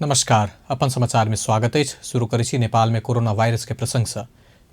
नमस्कार, अपन समाचार में स्वागत है। शुरू करै छी नेपाल में कोरोना वायरस के प्रसंग से।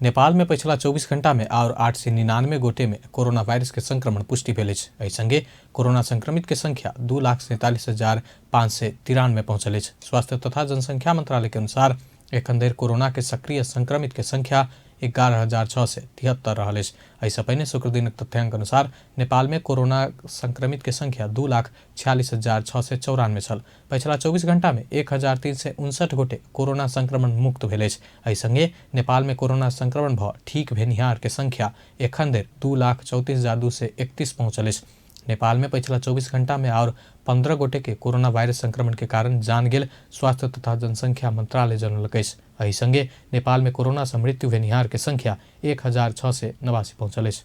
नेपाल में पिछला 24 घंटा में और 899 गोटे में कोरोना वायरस के संक्रमण पुष्टि भेल अछि। एहि संगे कोरोना संक्रमित के संख्या 2,47,593 पहुंचल अछि। स्वास्थ्य तथा जनसंख्या मंत्रालय के अनुसार एखन धरि कोरोना के सक्रिय संक्रमित के संख्या 11,673 रहल अछि। एहिसँ पहिने शुक्र दिनक तथ्याङ्क अनुसार नेपाल में कोरोना संक्रमित के संख्या 2,46,694 छल। पिछला 24 घंटा में 1,359 गोटे कोरोना संक्रमण मुक्त भेल अछि। एहि संगे नेपाल में कोरोना संक्रमण भ ठीक भेनिहार के संख्या एखन धरि 2,34,231 पहुंचल अछि। नेपाल में पिछला 24 घंटा में और 15 गोटे के कोरोना वायरस संक्रमण के कारण जान गेल स्वास्थ्य तथा जनसंख्या मंत्रालय जनौलक अछि। एहि संगे नेपाल में कोरोना से मृत्यु भेनिहार के संख्या 1,689 पहुंचल अछि।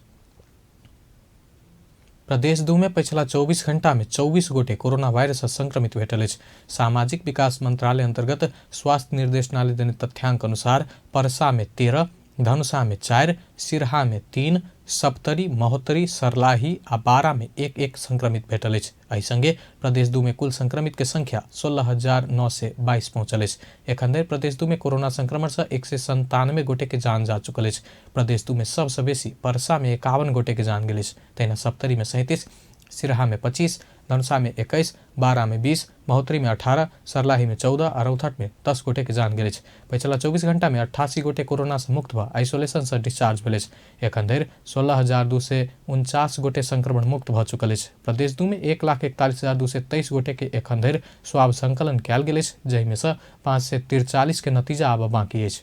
प्रदेश 2 में पिछला 24 घंटा में 24 गोटे कोरोना वायरस से संक्रमित भेटल अछि। सामाजिक विकास मंत्रालय अंतर्गत स्वास्थ्य निर्देशनालय देने तथ्याङ्क अनुसार पर्सा में 13, धनुषा में 4, सिरहा में 3, सप्तरी, महोत्तरी, सर्लाही आ बारा में 1-1 संक्रमित भेटल अछि। एहि संगे प्रदेश 2 में कुल संक्रमित के संख्या 16,922 पहुंचल अछि। एखन धरि प्रदेश 2 में कोरोना संक्रमण से 197 गोटे के जान जा चुकल अछि। प्रदेश 2 में सबसे बेसी पर्सा में 51 गोटे के जान गेल अछि। तहिना सप्तरी में 37, सिरहा में 25, धनुषा में 21, बारा में 20, महोत्तरी में 18, सर्लाही में 14 और रौथट में 10 गोटे के जान गेल अछि। पिछला 24 घंटा में 88 गोटे कोरोना से मुक्त भ आइसोलेशन से डिस्चार्ज भेल अछि। एखन धरि 16,249 गोटे संक्रमण मुक्त भ चुकल अछि। प्रदेश 2 में 1,41,223 गोटे के एखन धरि स्वाब संकलन कयल गेल अछि, जाहि में से 543 के नतीजा आबऽ बाकी अछि।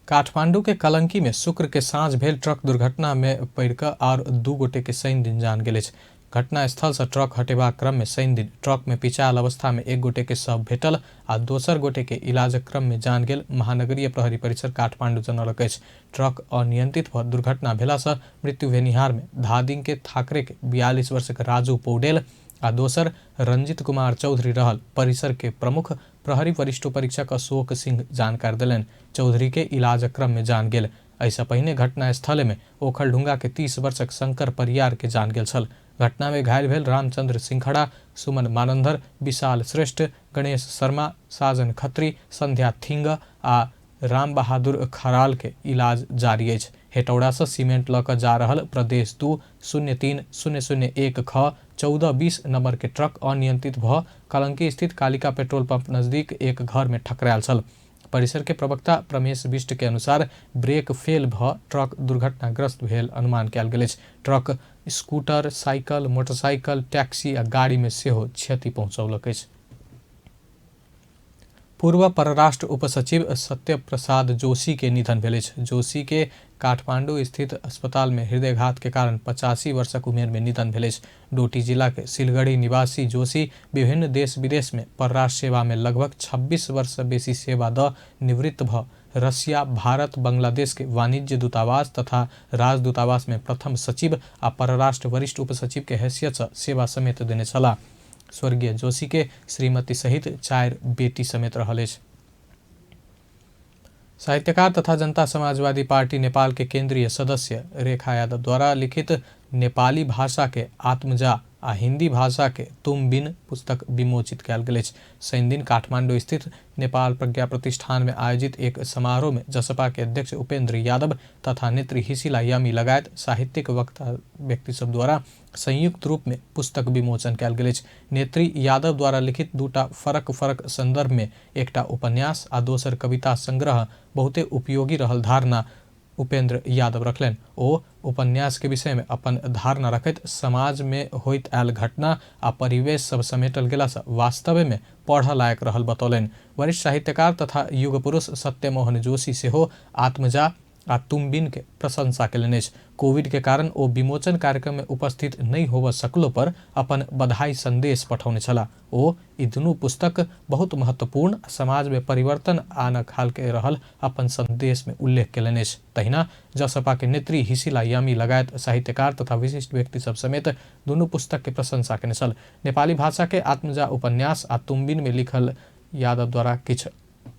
काठमांडू के कलंकी में शुक्र के साँझ भेल ट्रक दुर्घटना में पड़ि कऽ और 2 गोटे के शनि दिन जान गेल अछि। घटना स्थल से ट्रक हटेबाक क्रम में शनि दिन ट्रक में पिचायल अवस्था में 1 गोटे के शव भेटल आ दोसर गोटे के इलाजक क्रम में जान गेल महानगरीय प्रहरी परिसर काठमांडू जनौलक अछि। ट्रक अनियंत्रित भ दुर्घटना भेला से मृत्यु भेनिहार में धादिंग के थाकरे के 42 वर्षक राजू पौडेल आ दोसर रंजित कुमार चौधरी रहल। परिसर के प्रमुख प्रहरी वरिष्ठ परीक्षक अशोक सिंह जानकारी देलनि। चौधरी के इलाज क्रम में जान गेल। ऐसा पहिने घटना स्थल में ओखलढुंगा के 30 वर्षक शंकर परियार के जान गेल छल। घटना में घायल भेल रामचंद्र सिंहड़ा, सुमन मानंदर, विशाल श्रेष्ठ, गणेश शर्मा, साजन खत्री, संध्या थिंग आ राम बहादुर खराल के इलाज जारी अछि। हेटौड़ा से सीमेंट ल क जा रहल प्रदेश 2 03-001 ख 1420 नंबर के ट्रक अनियंत्रित भ कलंकी स्थित कालिका पेट्रोल पंप नजदीक एक घर में ठकरायल छल। परिसर के प्रवक्ता प्रमेश बिष्ट के अनुसार ब्रेक फेल भ ट्रक दुर्घटनाग्रस्त भेल अनुमान कयल गेल अछि। Truck scooter, cycle, motorcycle, taxi आ गाड़ी में सेहो क्षति पहुंचौलक अछि। पूर्व परराष्ट्र उपसचिव सत्यप्रसाद जोशी के निधन भेल अछि। जोशी के काठमांडू स्थित अस्पताल में हृदयघात के कारण 85 वर्षक उमेर में निधन भेल अछि। डोटी जिला के सिलगढ़ी निवासी जोशी विभिन्न देश विदेश में परराष्ट्र सेवा में लगभग 26 वर्ष से बेसी सेवा द निवृत्त भ रसिया, भारत, बांग्लादेश के वाणिज्य दूतावास तथा राजदूतावास में प्रथम सचिव आ परराष्ट्र वरिष्ठ उपसचिव के हैसियत से सेवा समेत देने छलाह। स्वर्गीय जोशी के श्रीमती सहित 4 बेटी समेत रहल अछि। साहित्यकार तथा जनता समाजवादी पार्टी नेपाल के केंद्रीय सदस्य रेखा यादव द्वारा लिखित नेपाली भाषा के आत्मजा आ हिंदी भाषा के तुम बिन पुस्तक विमोचित कयल गेल अछि। शनि दिन काठमांडू स्थित नेपाल प्रज्ञा प्रतिष्ठान में आयोजित एक समारोह में जसपा के अध्यक्ष उपेंद्र यादव तथा नेत्री हिसिला यामी लगायत साहित्यिक वक्ता व्यक्ति सब द्वारा संयुक्त रूप में पुस्तक विमोचन कयल गेल अछि। नेत्री यादव द्वारा लिखित 2टा फरक संदर्भ में एकटा उपन्यास आ दोसर कविता संग्रह बहुते उपयोगी रहल धारणा उपेंद्र यादव रखलनि। ओ उपन्यास के विषय में अपन धारणा रखैत समाज में होइत आयल घटना आ परिवेश सब समेटल गेला से वास्तव में पढ़ लायक रहल बतौलनि। वरिष्ठ साहित्यकार तथा युग पुरुष सत्यमोहन जोशी सेहो आत्मजा आ तुम बिन के प्रशंसा केलनि अछि। कोविड के कारण ओ विमोचन कार्यक्रम में उपस्थित नहीं होबऽ सकलो पर अपन बधाई संदेश पठौने छलाह। ओ ई दुनू पुस्तक बहुत महत्वपूर्ण समाज में परिवर्तन आनक हाल के रहल अपन संदेश में उल्लेख केलनि अछि। तहिना जसपा के नेत्री हिसिला यामी लगायत साहित्यकार तथा विशिष्ट व्यक्ति सब समेत दुनू पुस्तक के प्रशंसा केने छल। नेपाली भाषा के आत्मजा उपन्यास आ तुम बिन में लिखल यादव द्वारा किछु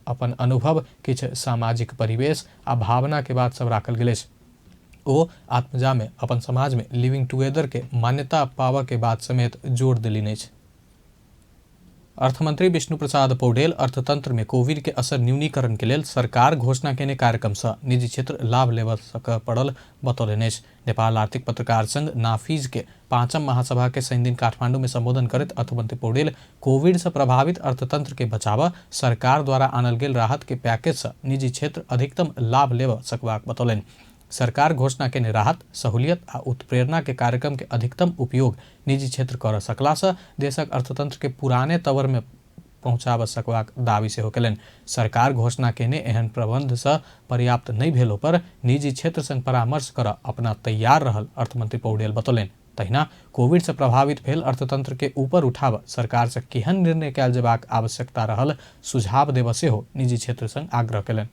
अपन अनुभव, किछु सामाजिक परिवेश आ भावना के बात सब राखल गेल अछि। ओ आत्मजा में अपन समाज में लिविंग टुगेदर के मान्यता पावऽ के बात समेत जोर देलनि अछि। अर्थमंत्री विष्णु प्रसाद पौडेल अर्थतंत्र में कोविड के असर न्यूनीकरण के लिए सरकार घोषणा केने कार्यक्रम से निजी क्षेत्र लाभ ले सक पड़ल बतौलनि। नेपाल आर्थिक पत्रकार संघ नाफीज के 5वीं महासभा के शनि दिन काठमांडू में संबोधन करत अर्थमंत्री पौडेल कोविड से प्रभावित अर्थतंत्र के बचाव सरकार द्वारा आनल गेल राहत के पैकेज से निजी क्षेत्र अधिकतम लाभ ले सकबाक बतौलनि। सरकार घोषणा के राहत सहूलियत आ उत्प्रेरणा के कार्यक्रम के अधिकतम उपयोग निजी क्षेत्र कर सकला से देशक अर्थतंत्र के पुराने तवर में पहुंचाब सकबाक दावी से कयलनि। सरकार घोषणा केने एहन प्रबंध से पर्याप्त नहीं भेलो पर निजी क्षेत्र संग परामर्श कर अपना तैयार रहल अर्थमंत्री पौडेल बतौलनि। तहिना कोविड से प्रभावित भेल अर्थतंत्र के ऊपर उठाव सरकार से केहन निर्णय कयल जेबाक आवश्यकता रहल सुझाव देब सेहो निजी क्षेत्र संग आग्रह कयलनि।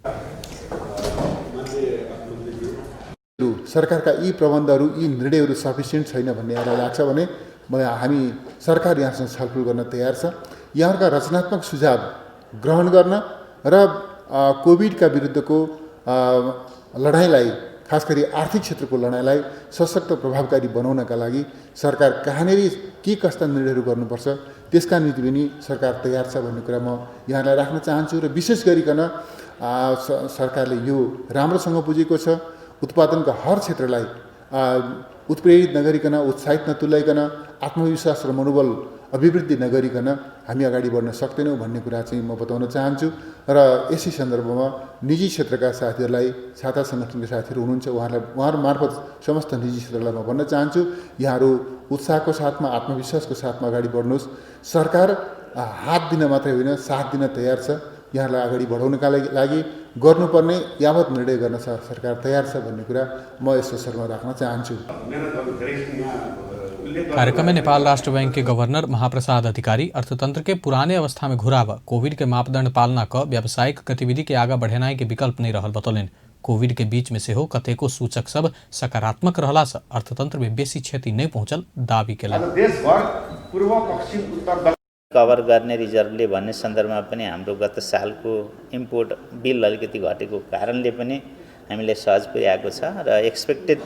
सरकारका यी प्रबन्धहरू यी निर्णयहरू सफिसियन्ट छैन भन्ने यहाँलाई लाग्छ भने हामी सरकार यहाँसँग छलफल गर्न तयार छ। यहाँहरूका रचनात्मक सुझाव ग्रहण गर्न र कोभिडका विरुद्धको लडाइँलाई खास गरी आर्थिक क्षेत्रको लडाइँलाई सशक्त प्रभावकारी बनाउनका लागि सरकार कहाँनिर के कस्ता निर्णयहरू गर्नुपर्छ त्यसका निम्ति पनि सरकार तयार छ भन्ने कुरा म यहाँलाई राख्न चाहन्छु। र विशेष गरिकन सरकारले यो राम्रोसँग बुझेको छ। उत्पादनका हर क्षेत्रलाई उत्प्रेरित नगरिकन उत्साहित नतुल्याइकन आत्मविश्वास र मनोबल अभिवृद्धि नगरिकन हामी अगाडि बढ्न सक्दैनौँ भन्ने कुरा चाहिँ म बताउन चाहन्छु। र यसै सन्दर्भमा निजी क्षेत्रका साथीहरूलाई छाता सङ्गठनका साथीहरू हुनुहुन्छ उहाँहरू मार्फत समस्त निजी क्षेत्रलाई म भन्न चाहन्छु यहाँहरू उत्साहको साथमा आत्मविश्वासको साथमा अगाडि बढ्नुहोस्। सरकार हात दिन मात्रै होइन साथ दिन तयार छ। यहाँलाई अगाडि बढाउनका लागि गर्नुपर्ने यावत निर्णय गर्न सरकार तयार छ भन्ने कुरा म यस अवसरमा राख्न चाहन्छु। कार्यक्रम में नेपाल राष्ट्र बैंक के गवर्नर महाप्रसाद अधिकारी अर्थतंत्र के पुराने अवस्था में घुराव कोविड के मापदंड पालना क व्यावसायिक गतिविधि के आगा बढ़ेनाई के विकल्प नहीं रहल बतौलनि। कोविड के बीच में सेहो कतेको सूचक सब सकारात्मक रहला से अर्थतंत्र में बेसी क्षति नहीं पहुंचल दावी केलनि। कभर गर्ने रिजर्भले भन्ने सन्दर्भमा पनि हाम्रो गत सालको इम्पोर्ट बिल अलिकति घटेको कारणले पनि हामीले सहज पुर्याएको छ र एक्सपेक्टेड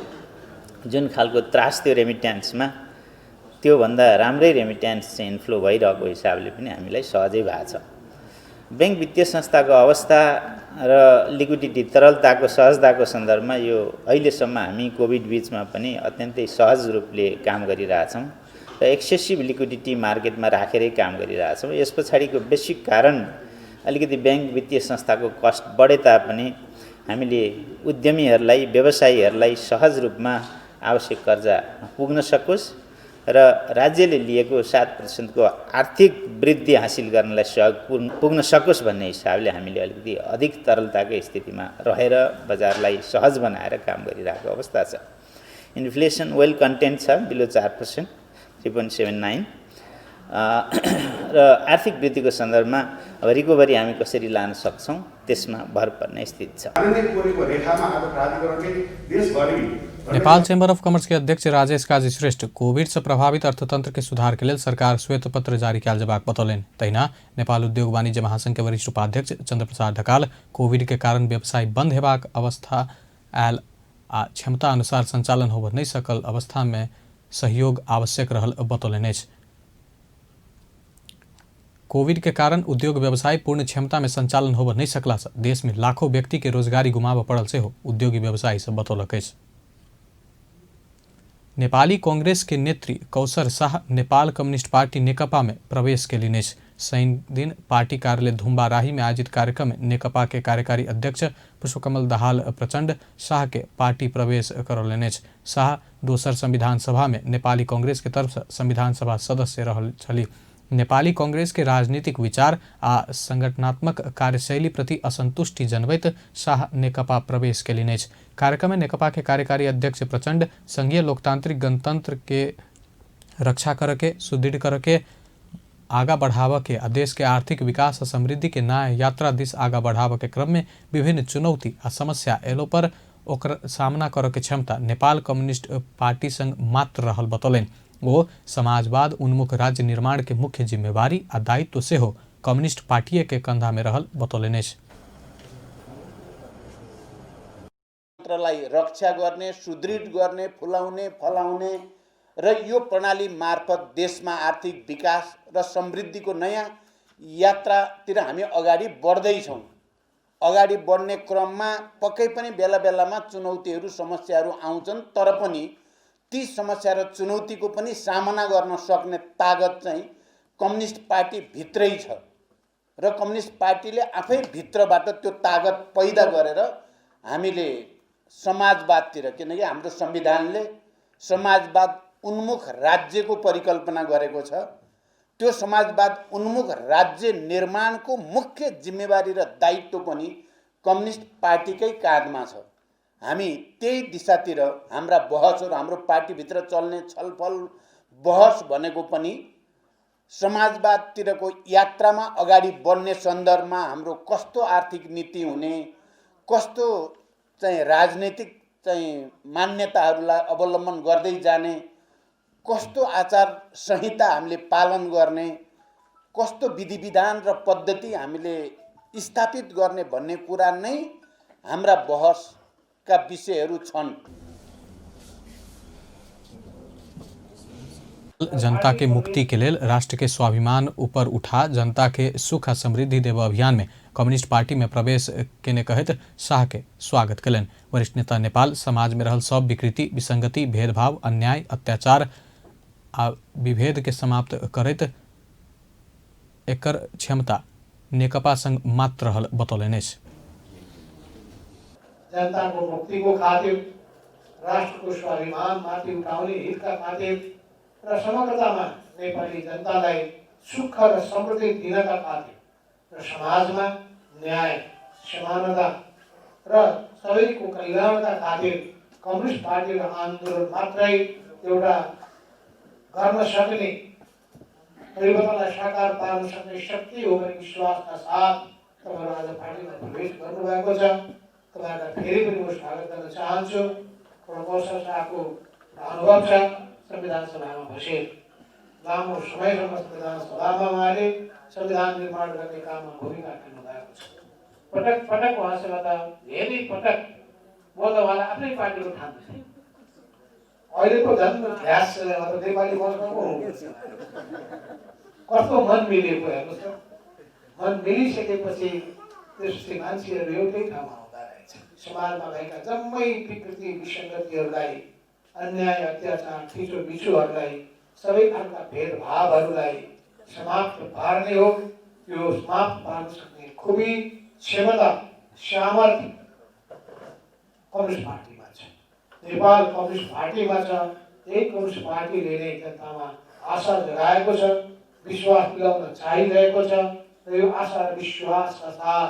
जुन खालको त्रास थियो रेमिट्यान्समा त्योभन्दा राम्रै रेमिट्यान्स चाहिँ इन्फ्लो भइरहेको हिसाबले पनि हामीलाई सहजै भएको छ। बैंक वित्तीय संस्थाको अवस्था र लिक्विडिटी तरलताको सहजताको सन्दर्भमा यो अहिलेसम्म हामी कोभिड बीचमा पनि अत्यन्तै सहज रूपले काम गरिरहेछौँ र एक्सेसिभ लिक्विडिटी मार्केटमा राखेरै काम गरिरहेछौँ। यस पछाडिको बेसिक कारण अलिकति बैंक वित्तीय संस्थाको कस्ट बढे तापनि हामीले उद्यमीहरूलाई व्यवसायीहरूलाई सहज रूपमा आवश्यक कर्जा पुग्न सकोस् र राज्यले लिएको 7% को आर्थिक वृद्धि हासिल गर्नलाई सहयोग पुग्न सकोस् भन्ने हिसाबले हामीले अलिकति अधिक तरलताकै स्थितिमा रहेर बजारलाई सहज बनाएर काम गरिरहेको अवस्था छ। इन्फ्लेसन वेल कन्टेन्ट छ बिलो 4% 3.79 र आर्थिक वृद्धिको सन्दर्भमा अब रिकभरी हामी कसरी लान सक्छौँ त्यसमा भर पर्ने स्थिति छ। नेपाल चेम्बर अफ कमर्स के अध्यक्ष राजेश काजी श्रेष्ठ कोविड से प्रभावित अर्थतंत्र के सुधार के लिए सरकार श्वेत पत्र जारी कयल जेबाक बतौलनि। तहिना नेपाल उद्योग वाणिज्य महासंघ के वरिष्ठ उपाध्यक्ष चंद्र प्रसाद ढकाल कोविड के कारण व्यवसाय बंद हेबाक अवस्था आयल आ क्षमता अनुसार संचालन होब नहीं सकल अवस्था में सहयोग आवश्यक रहल बतौलनि। कोविड के कारण उद्योग व्यवसाय पूर्ण क्षमता में संचालन होब नहीं सकला से देश में लाखों व्यक्ति के रोजगारी गुमाव पड़ल से हो उद्योगी व्यवसायी से बतौलक। नेपाली कांग्रेस के नेत्री कौसर शाह नेपाल कम्युनिस्ट पार्टी नेकपा में प्रवेश के लिए शनि दिन पार्टी कार्यालय धुम्बाराही में आयोजित कार्यक्रम में नेकपा के कार्यकारी अध्यक्ष पुष्पकमल दाहाल प्रचंड शाह के पार्टी प्रवेश करौलनि। शाह दोसर संविधान सभा में नेपाली कांग्रेस के तरफ से संविधान सभा सदस्य रहल छली। नेपाली कांग्रेस के राजनीतिक विचार आ संगठनात्मक कार्यशैली प्रति असंतुष्टि जनबैत शाह नेकपा प्रवेश के लिए। कार्यक्रम में नेकपा के कार्यकारी अध्यक्ष प्रचंड संघीय लोकतांत्रिक गणतंत्र के रक्षा करके सुदृढ़ करके आगा बढ़ाव के देश के आर्थिक विकास और समृद्धि के नया यात्रा दिश आगा बढ़ाव के क्रम में विभिन्न चुनौती आ समस्या एलो पर ओकर सामना करे के क्षमता नेपाल कम्युनिस्ट पार्टी संग मात्र रहल बतौलनि। वो समाजवाद उन्मुख राज्य निर्माण के मुख्य जिम्मेवारी आ दायित्व से हो कम्युनिस्ट पार्टी के कंधा में रहल बतौलनि। रक्षा गर्ने सुदृढ गर्ने फुलाउने फलाउने र यो प्रणाली मार्फत देशमा आर्थिक विकास र समृद्धिको नयाँ यात्रातिर हामी अगाडि बढ्दैछौँ। अगाडि बढ्ने क्रममा पक्कै पनि बेला बेलामा चुनौतीहरू समस्याहरू आउँछन्, तर पनि ती समस्या र चुनौतीको पनि सामना गर्न सक्ने तागत चाहिँ कम्युनिस्ट पार्टी भित्रै छ र कम्युनिस्ट पार्टीले आफै भित्रबाट त्यो तागत पैदा गरेर हामीले समाजवादतिर, किनकि हाम्रो संविधानले समाजवाद उन्मुख राज्यको परिकल्पना गरेको छ, त्यो समाजवाद उन्मुख राज्य निर्माणको मुख्य जिम्मेवारी र दायित्व पनि कम्युनिस्ट पार्टीकै काँधमा छ। हामी त्यही दिशातिर हाम्रा बहसहरू, हाम्रो पार्टीभित्र चल्ने छलफल बहस भनेको पनि समाजवादतिरको यात्रामा अगाडि बढ्ने सन्दर्भमा हाम्रो कस्तो आर्थिक नीति हुने, कस्तो चाहिँ राजनीतिक चाहिँ मान्यताहरूलाई अवलम्बन गर्दै जाने, कस्तो आचार संहिता हामीले पालन गर्ने, कस्तो विधि विधान र पद्धति हामीले स्थापित गर्ने भन्ने कुरा नै हाम्रा बहसका विषयहरू छन्। जनता के मुक्ति के लेल राष्ट्र के स्वाभिमान ऊपर उठा जनता के सुख आ समृद्धि देव अभियान में कम्युनिस्ट पार्टी में प्रवेश केने कहत शाह के स्वागत कलन। वरिष्ठ नेता नेपाल समाज में रहल सब विकृति, विसंगति, भेदभाव, अन्याय, अत्याचार आ विभेद के समाप्त करत एकर क्षमता नेकपा संग मात्र रहल बतौलने। जनता को मुक्ति को खातिर, राष्ट्र को स्वाभिमान माथि उठाउने हितका खातिर र समग्रतामा नेपाली जनतालाई सुख र समृद्धि दिनका खातिर र समाजमा न्याय, समानता र सबैको कल्याणका खातिर कम्युनिस्ट पार्टी र आन्दोलन मात्रै एउटा गर्न सक्ने, परिवर्तनलाई साकार पार्न सक्ने शक्ति हो भन्ने विश्वासका साथ तपाईँहरू आज पार्टीमा प्रवेश गर्नुभएको छ। तपाईँहरूलाई फेरि पनि म स्वागत गर्न चाहन्छु। प्रोफेसर शाहको अनुभव छ, संविधान सभामा बसे, लामो समयसम्म संविधान सभामा उहाँले संविधान निर्माण गर्ने काममा भूमिका खेल्नु भएको छ। पटक पटक उहाँसँग त धेरै पटक म त उहाँलाई आफ्नै पार्टीको ठान्छु। अहिलेको झन् ध्यास नेपाली बस्नको कस्तो मन मिलेको हेर्नुहोस् त। मन मिलिसकेपछि त्यसपछि मान्छेहरू एउटै ठाउँमा हुँदा रहेछ। समाजमा भएका जम्मै विकृति, विसङ्गतिहरूलाई, अन्याय, अत्याचार, थिचोमिचोहरूलाई, सबै खालका भेदभावहरूलाई समाप्त पार्ने हो। यो समाप्त पार्न सक्ने खुबी, क्षमता, सामर्थ्य कम्युनिस्ट पार्टीमा छ, नेपाल कम्युनिस्ट पार्टीमा छ। यही कम्युनिस्ट पार्टीले नै जनतामा आशा जगाएको छ, विश्वास दिलाउन चाहिरहेको छ र यो आशा र विश्वासका साथ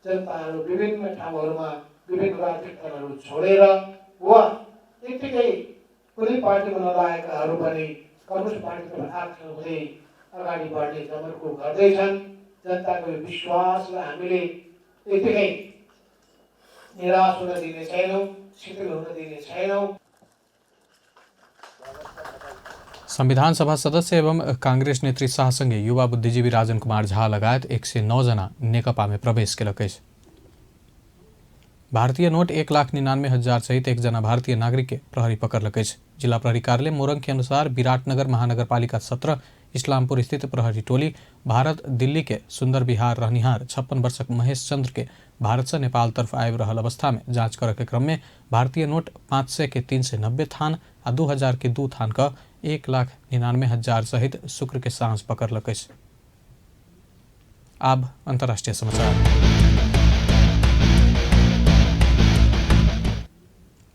जनताहरू विभिन्न ठाउँहरूमा विभिन्न राजनीतिक दलहरू छोडेर वा यत्तिकै कुनै पार्टीमा नलागेकाहरू पनि कम्युनिस्ट पार्टीतर्फ आकर्षण हुँदै अगाडि बढ्ने जमर्को गर्दैछन्। जनताको यो विश्वासलाई हामीले यत्तिकै निराश हुन दिने छैनौँ, शिथिल हुन दिने छैनौँ। संविधान सभा सदस्य एवं कांग्रेस नेत्री शाहसँगै युवा बुद्धिजीवी राजन कुमार झा लगायत 109 जना नेकपा में प्रवेश केलक। भारतीय नोट 1,99,000 सहित 1 जना भारतीय नागरिक के प्रहरी पकड़लक। जिला प्रहरी कार्यालय मोरंग के अनुसार विराटनगर महानगरपालिका 17 इस्लामपुर स्थित प्रहरी टोली भारत दिल्ली के सुंदर विहार रहनिहार 56 वर्षक महेश चंद्र के भारत से नेपाल तरफ आयब रहल अवस्था में जांच करे के क्रम में भारतीय नोट 500 के 390 थान आ 2000 के 2 थान का 1,99,000 सहित शुक्र के सांझ पकड़लक। अब अंतर्राष्ट्रीय समाचार।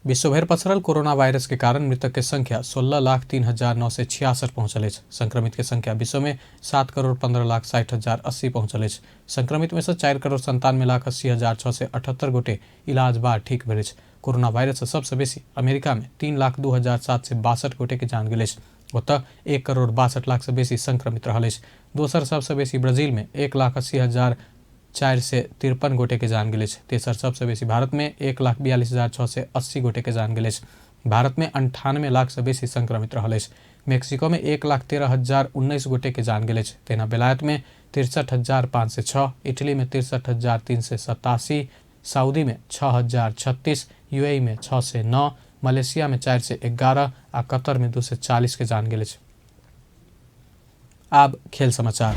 विश्वभर पसरल कोरोना वायरस के कारण मृतक के संख्या 16,03,966 पहुंचल। संक्रमित के संख्या विश्व में 7,15,60,080 पहुंचल। संक्रमित में से 4,97,80,678 गोटे इलाज बाद ठीक भेल। कोरोना वायरस सबसे बेसी अमेरिका में 3,02,762 गोटे के जान गेल। ओतः 1,62,00,000 से बेसी संक्रमित रहल। दोसर सबसे बेसी ब्राजील में 1,80,453 गोटे के जान गेल। तेसर सबसे बेसी भारत में 1,42,680 गोटे के जान गेल। भारत में 98 लाख से बेसी संक्रमित रहल। मेक्सिको में 1,13,019 गोटे के जान गेल। तेना बेलायत में 63,506, इटली में 63,387, सऊदी में 6,036, यूएई में 609, मलेशिया में 411 और कतर में 240 के जान गेल। अब खेल समाचार।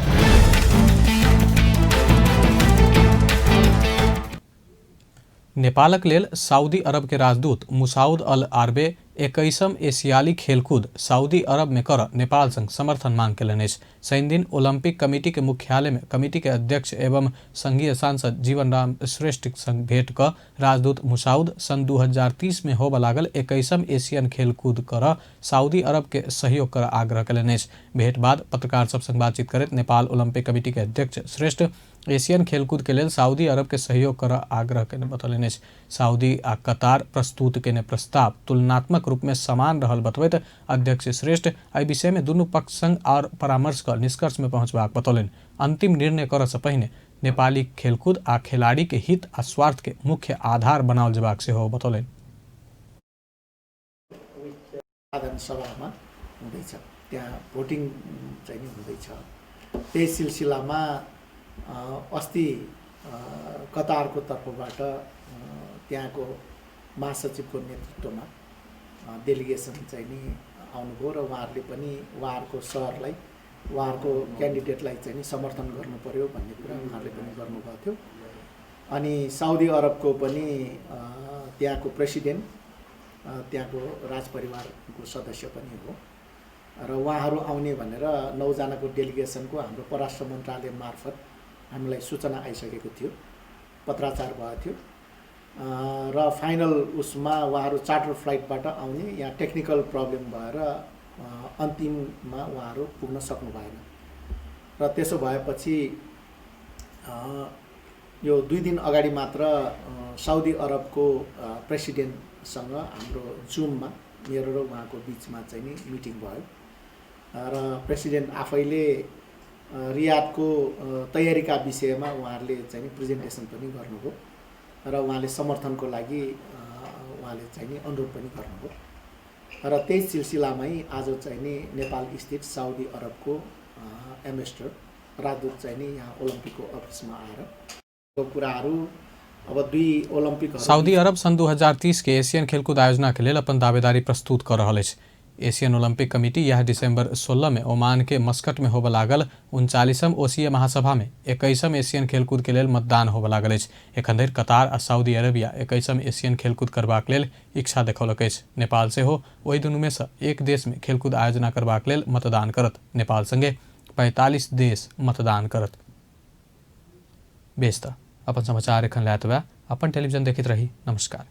नेपालक लेल सऊदी अरब के राजदूत मुसाउद अल आरबे 21म एशियाली खेलकूद सऊदी अरब में कर नेपाल संग समर्थन मांग केलनि अछि। शनि दिन ओलंपिक कमिटी के मुख्यालय में कमिटी के अध्यक्ष एवं संघीय सांसद जीवन राम श्रेष्ठ संग भेंट क राजदूत मुसाउद सन 2030 में होबय लागल 21म एशियन खेलकूद कर सऊदी अरब के सहयोग कर आग्रह केलनि अछि। भेंट बाद पत्रकार सब संग बातचीत करैत नेपाल ओलंपिक कमिटी के अध्यक्ष श्रेष्ठ एशियन खेलकूद के लेल सऊदी अरब के सहयोग कर आग्रह केने बतौलनि अछि। सऊदी आ कतार प्रस्तुत केने प्रस्ताव तुलनात्मक रूप में समान रहल बतबैत अध्यक्ष श्रेष्ठ एहि विषय में दुनू पक्ष संग और परामर्श कर निष्कर्ष में पहुंचबाक बतौलनि। अंतिम निर्णय करऽ से पहिने नेपाली खेलकूद आ खिलाड़ी के हित आ स्वार्थ के मुख्य आधार बनाओल जेबाक सेहो बतौलनि। साधारण सभामा हुँदैछ, त्यहाँ भोटिङ चाहिँ नि हुँदैछ। त्यही सिलसिलामा अस्ति कतारको तर्फबाट त्यहाँको महासचिवको नेतृत्वमा डेलिगेसन चाहिँ नि आउनुभयो र उहाँहरूले पनि उहाँहरूको सहरलाई उहाँहरूको क्यान्डिडेटलाई चाहिँ नि समर्थन गर्नु पर्यो भन्ने कुरा उहाँहरूले पनि गर्नुभएको थियो। अनि साउदी अरबको पनि त्यहाँको प्रेसिडेन्ट त्यहाँको राजपरिवारको सदस्य पनि हो र उहाँहरू आउने भनेर 9 जनाको डेलिगेसनको हाम्रो परराष्ट्र मन्त्रालय मार्फत हामीलाई सूचना आइसकेको थियो, पत्राचार भएको थियो र फाइनल उसमा उहाँहरू चार्टर फ्लाइटबाट आउने यहाँ टेक्निकल प्रब्लम भएर अन्तिममा उहाँहरू पुग्न सक्नु भएन र त्यसो भएपछि यो 2 दिन अगाडि मात्र साउदी अरबको प्रेसिडेन्टसँग हाम्रो जुममा मेरो र उहाँको बिचमा चाहिँ नि मिटिङ भयो र प्रेसिडेन्ट आफैले रियादको तयारीका विषयमा उहाँहरूले चाहिँ नि प्रेजेन्टेसन पनि गर्नुभयो र उहाँले समर्थनको लागि उहाँले चाहिँ नि अनुरोध पनि गर्नुभयो र त्यही सिलसिलामै आज चाहिँ नि नेपाल स्थित साउदी अरबको एम्बेसडर राजदूत चाहिँ नि यहाँ ओलम्पिकको अफिसमा आएर कुराहरू अब 2 ओलम्पिक सऊदी अरब सन 2030 के एशियन खेलकूद आयोजना के लिए अपन दावेदारी प्रस्तुत कर रहा है। एशियन ओलंपिक कमिटी यह दिसंबर 16 में ओमान के मस्कट में होबय लागल 39म ओसीय महासभा में 21म एशियन खेलकूद के लेल मतदान होबय लागल अछि। एखन धरि कतार आ सऊदी अरेबिया 21म एशियन खेलकूद करबाक लेल इच्छा देखौलक अछि। नेपाल सेहो ओहि दुनू में से एक देश में खेलकूद आयोजना करबाक लेल मतदान करत। नेपाल संगे 45 देश मतदान करत। बेस्ता अपन समाचार एखन लायत बा। अपन टेलीविजन देखित रही। नमस्कार।